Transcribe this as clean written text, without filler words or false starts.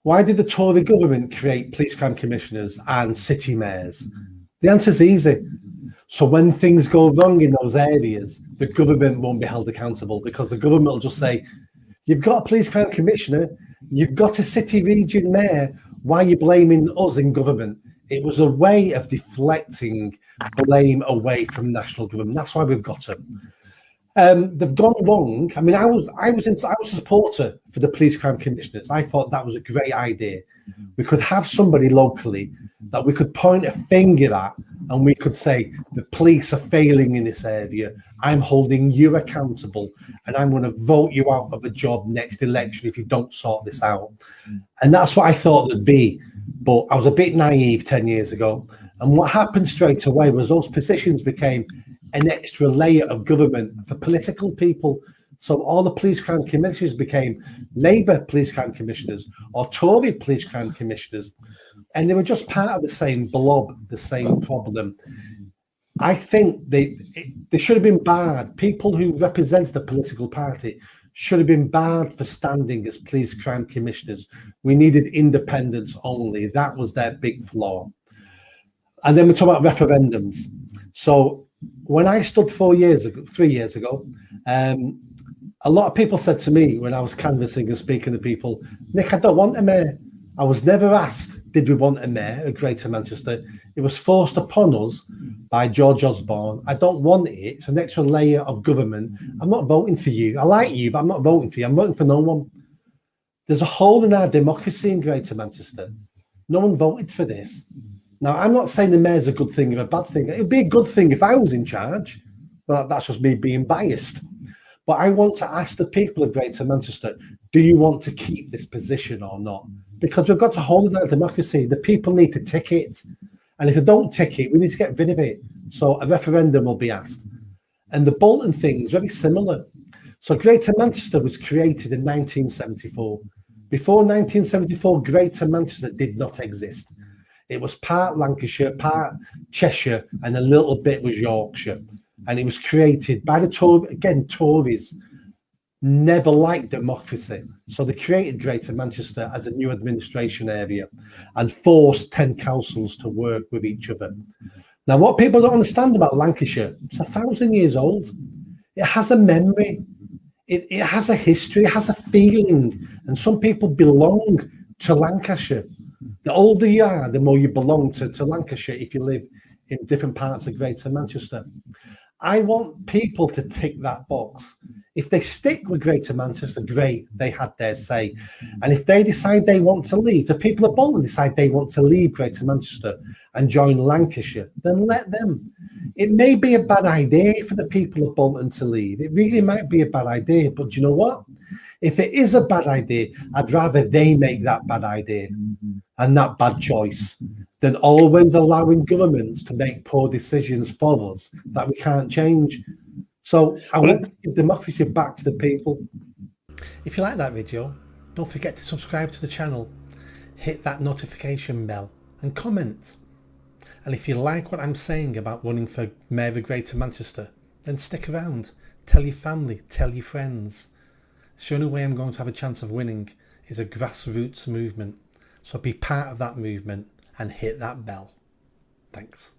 Why did the Tory government create police crime commissioners and city mayors? The answer's easy. So when things go wrong in those areas, the government won't be held accountable, because the government will just say, you've got a police crime commissioner, you've got a city region mayor, why are you blaming us in government? It was a way of deflecting blame away from national government. That's why we've got them. They've gone wrong. I mean, I was a supporter for the police crime commissioners. I thought that was a great idea. We could have somebody locally that we could point a finger at, and we could say, the police are failing in this area. I'm holding you accountable, and I'm going to vote you out of a job next election if you don't sort this out. And that's what I thought it'd be. But I was a bit naive 10 years ago. And what happened straight away was those positions became an extra layer of government for political people. So all the police crime commissioners became Labour police crime commissioners or Tory police crime commissioners. And they were just part of the same blob, the same problem. I think they should have been barred. People who represent the political party should have been barred for standing as police crime commissioners. We needed independence only. That was their big flaw. And then we talk about referendums. So when I stood 3 years ago, a lot of people said to me when I was canvassing and speaking to people, Nick, I don't want a mayor. I was never asked, did we want a mayor of Greater Manchester? It was forced upon us by George Osborne. I don't want it. It's an extra layer of government. I'm not voting for you. I like you, but I'm not voting for you. I'm voting for no one. There's a hole in our democracy in Greater Manchester. No one voted for this. Now, I'm not saying the mayor's a good thing or a bad thing. It would be a good thing if I was in charge. But that's just me being biased. But I want to ask the people of Greater Manchester, do you want to keep this position or not? Because we've got to hold our democracy. The people need to tick it. And if they don't tick it, we need to get rid of it. So a referendum will be asked. And the Bolton thing is very similar. So Greater Manchester was created in 1974. Before 1974, Greater Manchester did not exist. It was part Lancashire, part Cheshire, and a little bit was Yorkshire. And it was created by the Tories never liked democracy. So they created Greater Manchester as a new administration area and forced 10 councils to work with each other. Now, what people don't understand about Lancashire, it's 1,000 years old. It has a memory. It has a history. It has a feeling. And some people belong to Lancashire. The older you are, the more you belong to Lancashire if you live in different parts of Greater Manchester. I want people to tick that box. If they stick with Greater Manchester, great, they had their say. And if they decide they want to leave, the people of Bolton decide they want to leave Greater Manchester and join Lancashire, then let them. It may be a bad idea for the people of Bolton to leave. It really might be a bad idea, but you know what? If it is a bad idea, I'd rather they make that bad idea and that bad choice than always allowing governments to make poor decisions for us that we can't change. So I want to give democracy back to the people. If you like that video, don't forget to subscribe to the channel, hit that notification bell and comment. And if you like what I'm saying about running for Mayor of Greater Manchester, then stick around, tell your family, tell your friends. The only way I'm going to have a chance of winning is a grassroots movement. So be part of that movement and hit that bell. Thanks.